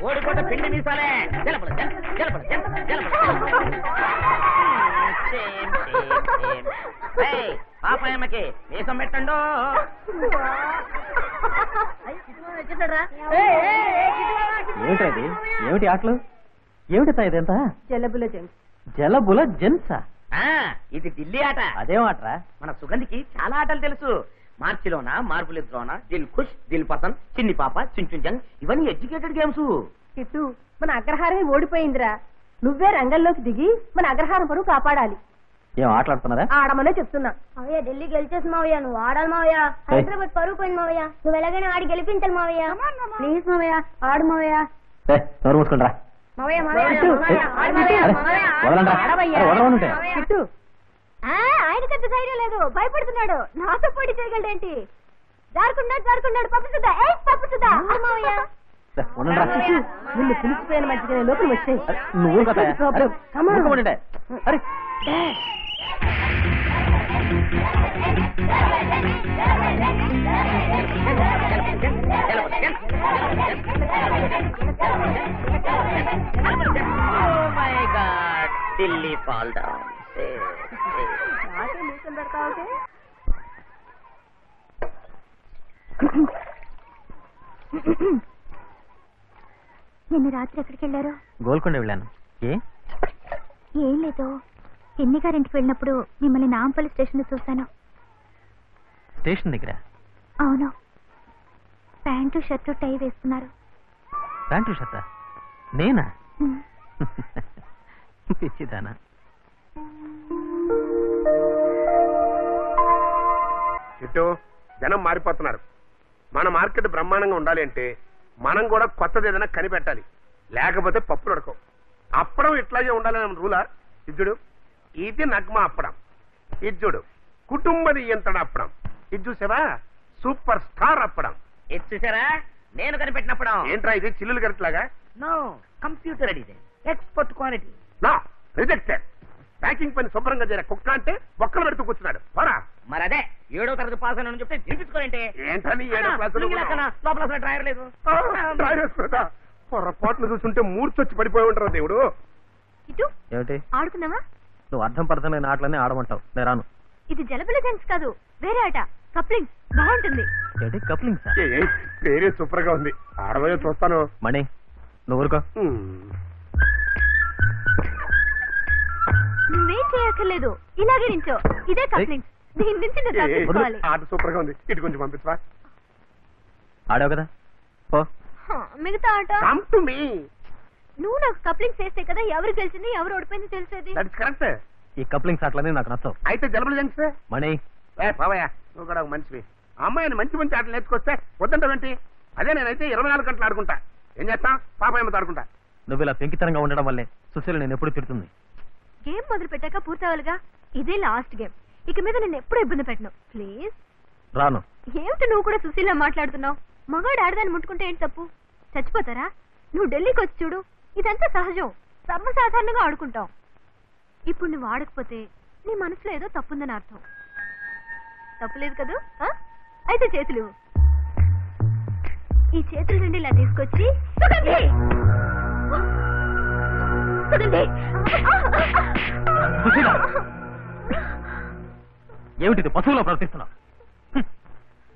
ఓడిపోతే పిండి మీసాలే. పాపమ్మకి మీసం పెట్టండు. ఏమిటది? ఏమిటి ఆటలు? ఏమిటి ఇదంతా? జలబుల జెంట్స్. జలబుల జెంట్సా? ఇది ఢిల్లీ ఆట. అదేం ఆటరా? మన సుగంధికి చాలా ఆటలు తెలుసు. మార్చిలోనా, మార్పులిద్రోనా, దిల్ ఖుష్, దిల్ పతన్, చిన్ని పాప, చుంచుంజంగ్, ఇవన్నీ ఎడ్యుకేటెడ్ గేమ్స్. కిట్టు, మన అగ్రహారమే ఓడిపోయిందిరా. నువ్వే రంగంలోకి దిగి మన అగ్రహారం పరువు కాపాడాలి. ఏం ఆటలాడుతున్నారా? ఆడమనే చెప్తున్నా. మావయ్య ఢిల్లీ గెలిచేసి మావయ్య, నువ్వు ఆడాలి మావయ్య. హైదరాబాద్ పరువు పోయింది మావయ్య, నువ్వు ఎలాగైనా ఆడి గెలిపించాలి మావయ్య. ప్లీజ్ మావయ్య, ఆడు మావయ్య. నోరు మూసుకుంటారా? మావయ్య కిట్టు, ఆయనకంత ధైర్యం లేదు, భయపడుతున్నాడు. నాతో పోటీ చేయగలడేంటి? జారుకున్నాడు పప్పుతుందా మావయ్య. నిన్ను పిలిచిపోయిన మంచిగా లోపల వచ్చాయి. నువ్వు కదా అరే ఢిల్లీ ఫాల్ డౌన్. నాకే మీసం పెడతావు. నిన్న రాత్రి ఎక్కడికి వెళ్ళారు? గోల్కొండ వెళ్ళాను. ఏం లేదు, ఎన్ని గారింటికి వెళ్ళినప్పుడు మిమ్మల్ని నాంపల్లి స్టేషన్ లో చూశాను. స్టేషన్ దగ్గర? అవును, ప్యాంటు షర్టు టై వేసుకున్నారు. ప్యాంటు షర్టా? నేనా? పిచ్చిదానా? ఇటు జనం మారిపోతున్నారు. మన మార్కెట్ బ్రహ్మాండంగా ఉండాలి అంటే మనం కూడా కొత్తది ఏదైనా కనిపెట్టాలి, లేకపోతే పప్పులు ఉడకవు. అప్పడం ఇట్లాగే ఉండాలని రూలా? ఇజ్జుడు ఇది నగ్మ అప్పడం, ఇజ్జుడు కుటుంబ నియంత్రణ అప్పడం. ఇది చూసావా? సూపర్ స్టార్ అప్పడం. ఇది చూసారా? నేను కనిపెట్టినప్పుడు. ఏంట్రా ఇది చిల్లులు గరిట్లాగా? No, computer design, expert quality. నా రిజెక్టెడ్. ప్యాకింగ్ పని శుభ్రంగా చేర కుక్క అంటే బొక్కలు పెడుతూ కూర్చున్నాడు. పోరా. మరి అదే 7వ తరగతి పాస్ అని చెప్తే తినిపించుకోరంటే ఏంటని 7వ క్లాసులో లోపల డ్రైవర్ లేదు. పొరపాట్లు చూస్తుంటే మూర్చొచ్చి పడిపోయి ఉంటారు దేవుడు. ఏమిటి ఆడుకున్నావా? నువ్వు అర్థం పర్థం లేని ఆటలన్నీ ఆడమంటావు. నేను రాను. ఇది జలబుల జెంట్స్ కాదు, వేరే ఆట. కప్లింగ్ బాగుంటుంది. ఏంటి కప్లింగ్? పేరే సూపర్ గా ఉంది. ఆడబోయే చూస్తాను. మణి నువ్వు ఊరుకో. నువ్వేం చేయక్కర్లేదు, ఇలాగే నించో. ఇదే కప్లింగ్. దీని నుంచి నువ్వు తప్పించుకోవాలి. ఆట సూపర్ గా ఉంది. ఇటు కొంచెం పంపించవా? ఆడావు కదా, పో. మిగతా ఆట కమ్ టు మీ. నువ్వు నాకు కప్లింగ్ చేస్తే కదా ఎవరు గెలిచింది ఎవరు ఓడిపోయింది తెలిసేది. That's correct. ఈ కప్లింగ్స్ ఆటలన్నీ నాకు నచ్చవు. అయితే జలబుల జంక్స్ మణి. పావయ్య, నువ్వు కూడా ఒక మనిషివి. అమ్మాయిని మంచి మంచి ఆటలు నేర్చుకొస్తే వద్దంటావేంటి? అదే నేనైతే 24 గంటలు ఆడుకుంటా. ఏం చేస్తా? పాపయ్యమ్మతో ఆడుకుంటా. నువ్వు ఇలా పెంకితనంగా ఉండడం వల్లే సుశీల నేను ఎప్పుడు తిడుతుంది. గేమ్ మొదలు పెట్టాక పూర్తవాలిగా. ఇదే లాస్ట్ గేమ్. ఇక మీద నేను ఎప్పుడు ఇబ్బంది పెట్టను. ప్లీజ్. రాను. ఏమిటి నువ్వు కూడా సుశీల మాట్లాడుతున్నావు? మగాడు ఆడదాన్ని ముట్టుకుంటే ఏంటి తప్పు? చచ్చిపోతారా? నువ్వు ఢిల్లీకి వచ్చి చూడు, ఇదంతా సహజం. సర్వసాధారణంగా ఆడుకుంటాం. ఇప్పుడు నువ్వు ఆడకపోతే నీ మనసులో ఏదో తప్పుందని అర్థం. తప్పులేదు కదూ? అయితే చేతులు ఈ చేతులు నుండి ఇలా తీసుకొచ్చి ఏమిటి పశువులో ప్రవర్తిస్తున్నావు?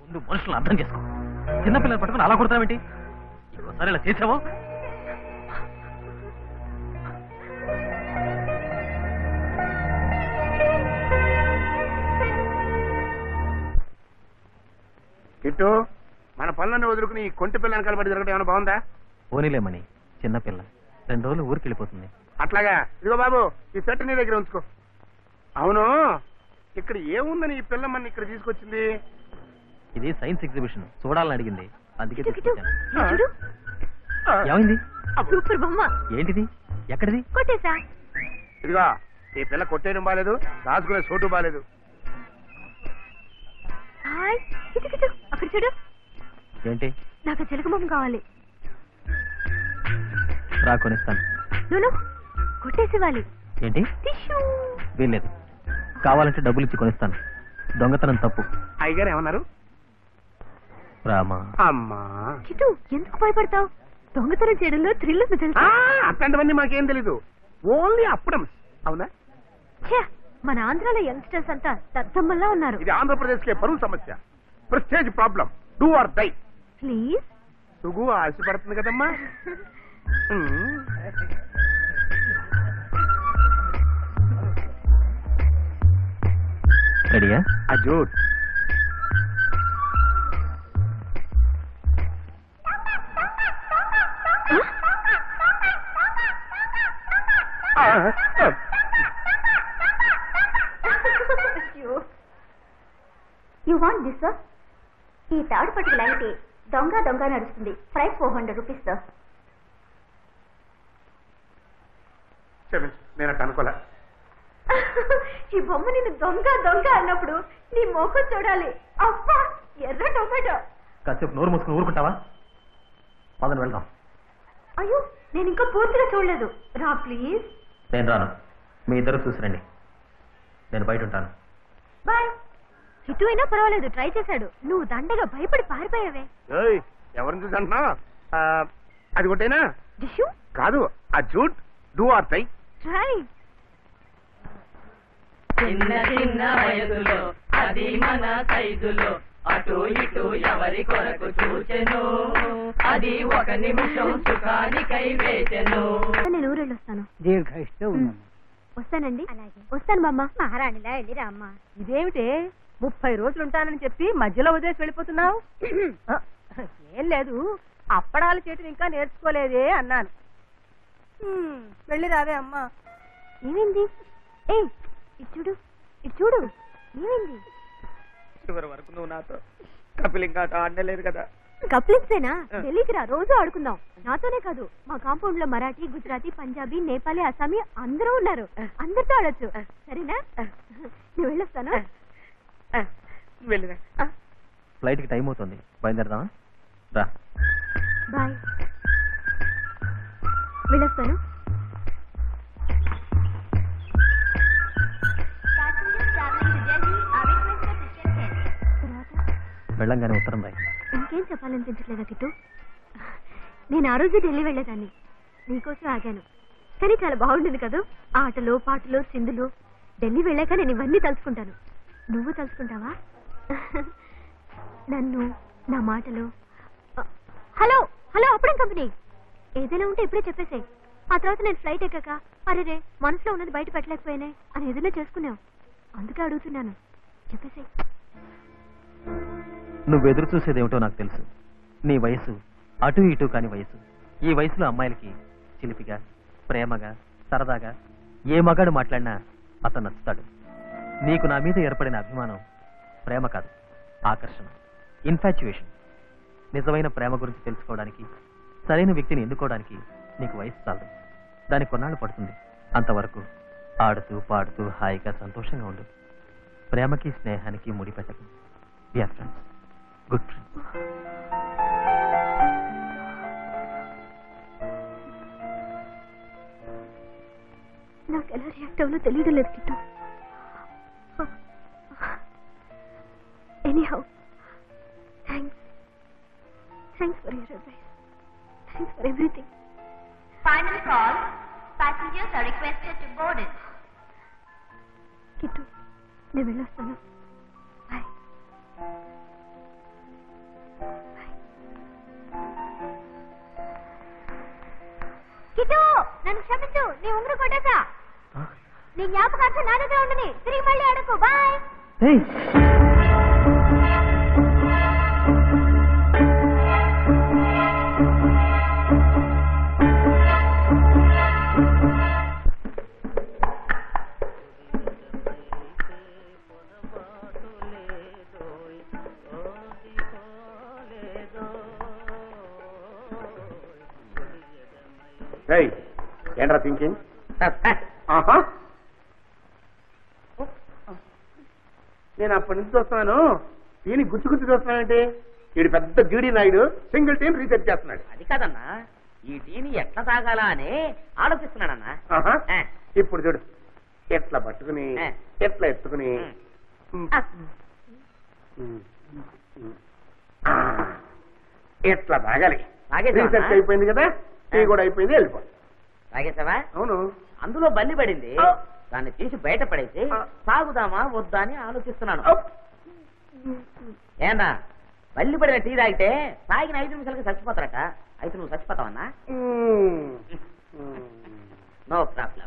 ముందు మనుషులను అర్థం చేసుకో. చిన్నపిల్లలు పట్టుకుని అలా కొడతావేంటి? ఇంకోసారి ఇలా చేసావో ఇటు మన పనులన్నీ వదులుకుని ఈ కొంటి పిల్లని కలబడి జరగడం ఏమైనా బాగుందా? పోనీలేమని, చిన్నపిల్ల 2 రోజులు ఊరికి వెళ్ళిపోతుంది. అట్లాగా? ఇదిగో బాబు, ఈ సెట్ నీ దగ్గర ఉంచుకో. అవును, ఇక్కడ ఏముందని ఈ పిల్ల మన ఇక్కడ తీసుకొచ్చింది? ఇది సైన్స్ ఎగ్జిబిషన్ చూడాలని అడిగింది, అందుకే తీసుకొచ్చాను. చూడు, ఏమైంది? సూపర్ బొమ్మ. ఏంటిది? ఎక్కడిది? కొట్టేసా. ఇదిగో, ఈ పిల్ల కొట్టేయడం బాలేదు, రాసుకునే చోటు బాలేదు. అక్కడ చూడు. ఏంటి? నాకు చిలక బొమ్మ కావాలి. రా కొనిస్తాను. నువ్వు కొట్టేసేవాలి. ఏంటి? వీల్లేదు, కావాలంటే డబ్బులు ఇచ్చి కొనిస్తాను. దొంగతనం తప్పు. అయ్యగారు ఏమన్నారు? రామా. అమ్మా కిట్టు ఎందుకు భయపడతావు? దొంగతనం చేయడంలో థ్రిల్ ఉంది తెలుసా? అట్లాంటివన్నీ మాకేం తెలీదు. ఓన్లీ అప్పుడం. అవునా? ఛే, మన ఆంధ్రాలో యంగ్స్టర్స్ అంతా దద్దమ్మల్లా ఉన్నారు. ఇది ఆంధ్రప్రదేశ్ కే పరువు సమస్య, prestige problem. Do or die. Please. Sugu ఆశపడుతుంది కదమ్మా. రెడీయా? అజూట్ యూ వాంట్ దిస్ సార్? ఈ తాడు పట్టుకు లాగితే దొంగ దొంగ నడుస్తుంది. Price 400 rupees sir. నేను అట్ట అనుకోలే. ఈ బొమ్మ నిన్ను దొంగ దొంగ అన్నప్పుడు నీ మొహం చూడాలి. అబ్బా, ఎర్ర టొమాటో. కాసేపు నోరు మూసుకుని ఊరుకుంటావా? పదని వెళ్దాం. అయ్యో, నేను ఇంకా పూర్తిగా చూడలేదు. రా ప్లీజ్. నేను రాను, మీ ఇద్దరు చూసిరండి. నేను బయట ఉంటాను. బాయ్. ఇటు అయినా పర్వాలేదు, ట్రై చేశాడు. నువ్వు దండగా భయపడి పారిపోయావే. ఎవరిని చూసి అంటున్నా? అది ఒకటేనా? డిషు కాదు, అజూట్. Do or die. ట్రై. చిన్న చిన్న వయసులో అది మన సైజులో అటు ఇటు ఎవరి కొరకు చూచెను, అది ఒక నిమిషం సుఖానికై వేచెను. నేను ఊరెళ్ళొస్తాను. దీర్ఘాయుష్తో ఉన్నాను. వస్తానండి. అలాగే వస్తాను బామ్మ. మహారాణిలా వెళ్ళిరా అమ్మ. ఇదేమిటే 30 రోజులు ఉంటానని చెప్పి మధ్యలో వదిలేసి వెళ్ళిపోతున్నావు? ఏం లేదు, అప్పడాలు చేయటం ఇంకా నేర్చుకోలేదే అన్నాను. వెళ్ళి రావే అమ్మా. ఏమైంది? ఏ ఇటు చూడు, ఇటు చూడు. ఏమైంది? చివరి వరకు నువ్వు నాతో కపిలింగ్ ఆట ఆడలేదు కదా. కప్లింగ్సేనా? ఢిల్లీకి రా, రోజు ఆడుకుందాం. నాతోనే కాదు, మా కాంపౌండ్ లో మరాఠీ, గుజరాతీ, పంజాబీ, నేపాలీ, అస్సామీ అందరూ ఉన్నారు. అందరితో ఆడొచ్చు. సరేనా? నేను వెళ్ళొస్తాను. వెళ్ళిరా. ఫ్లైట్ కి టైం అవుతుంది, బయలుదేరదామా? రా. బాయ్. వెళ్ళొస్తాను. వెళ్ళంగానే ఉత్తరం రాయి. ఇంకేం చెప్పాలనిపించట్లేదా కిట్టు? నేను ఆ రోజు ఢిల్లీ వెళ్ళేదాన్ని, నీకోసం ఆగాను. కానీ చాలా బాగుంటుంది కదా, ఆటలు పాటలు సింధులు. ఢిల్లీ వెళ్ళాక నేను ఇవన్నీ తలుచుకుంటాను. నువ్వు తలుచుకుంటావా? నన్ను, నా మాటలు. హలో హలో, అప్పుడే కంపెనీ. ఏదైనా ఉంటే ఇప్పుడే చెప్పేసే. ఆ తర్వాత నేను ఫ్లైట్ ఎక్కాక అరే మనసులో ఉన్నది బయట పెట్టలేకపోయానే అని ఏదైనా చేసుకున్నావు. అందుకే అడుగుతున్నాను, చెప్పేసే. నువ్వు ఎదురు చూసేదేమిటో నాకు తెలుసు. నీ వయసు అటు ఇటు కాని వయసు. ఈ వయసులో అమ్మాయిలకి చిలిపిగా, ప్రేమగా, సరదాగా ఏ మగాడు మాట్లాడినా అతను నచ్చుతాడు. నీకు నా మీద ఏర్పడిన అభిమానం ప్రేమ కాదు, ఆకర్షణ, ఇన్ఫాచ్యుయేషన్. నిజమైన ప్రేమ గురించి తెలుసుకోవడానికి, సరైన వ్యక్తిని ఎన్నుకోవడానికి నీకు వయసు చాలదు. దానికి కొన్నాళ్ళు పడుతుంది. అంతవరకు ఆడుతూ పాడుతూ హాయిగా సంతోషంగా ఉండు. ప్రేమకి స్నేహానికి ముడిపెట్టకు. Dear friends, good friends. నాకు ఎలా రియాక్ట్ అవ్వాలో తెలియడం లేదు Kittu. Anyhow, thanks for your advice. Thanks for everything. Final call. Passengers are requested to board it. Kittu, నేను వెళ్ళొస్తాను. బాయ్. కిట్టు, నన్ను క్షమించు, నీ ఉంగరం కొట్టేసా. నీ జ్ఞాపకార్థం నా దగ్గర ఉండని, తిరిగి మళ్ళీ అడుగు. బాయ్. ఏంట్రా థింకింగ్? నేను అప్పటి నుంచి చూస్తున్నాను, ఈయన గుర్తు గుర్తు చూస్తున్నానంటే వీడు పెద్ద జీడీ నాయుడు సింగిల్ టీం రీసెర్చ్ చేస్తున్నాడు. అది కాదన్నా, ఈ టీని ఎట్లా తాగాలా అని ఆలోచిస్తున్నాడన్నా. ఇప్పుడు చూడు, ఎట్లా పట్టుకుని ఎట్లా ఎత్తుకుని ఇట్లా తాగాలి. తాగేసావా? రీసెర్చ్ అయిపోయింది కదా, టీ కూడా అయిపోయింది, వెళ్ళిపో. తాగేసావా? అవును. అందులో బల్లి పడింది, దాన్ని తీసి బయట పడేసి తాగుదామా వద్దా అని ఆలోచిస్తున్నాను. ఏనా బల్లి పడిన టీ తాగితే తాగిన 5 నిమిషాలకి చచ్చిపోతారట. అయితే నువ్వు చచ్చిపోతావన్నా? No problem.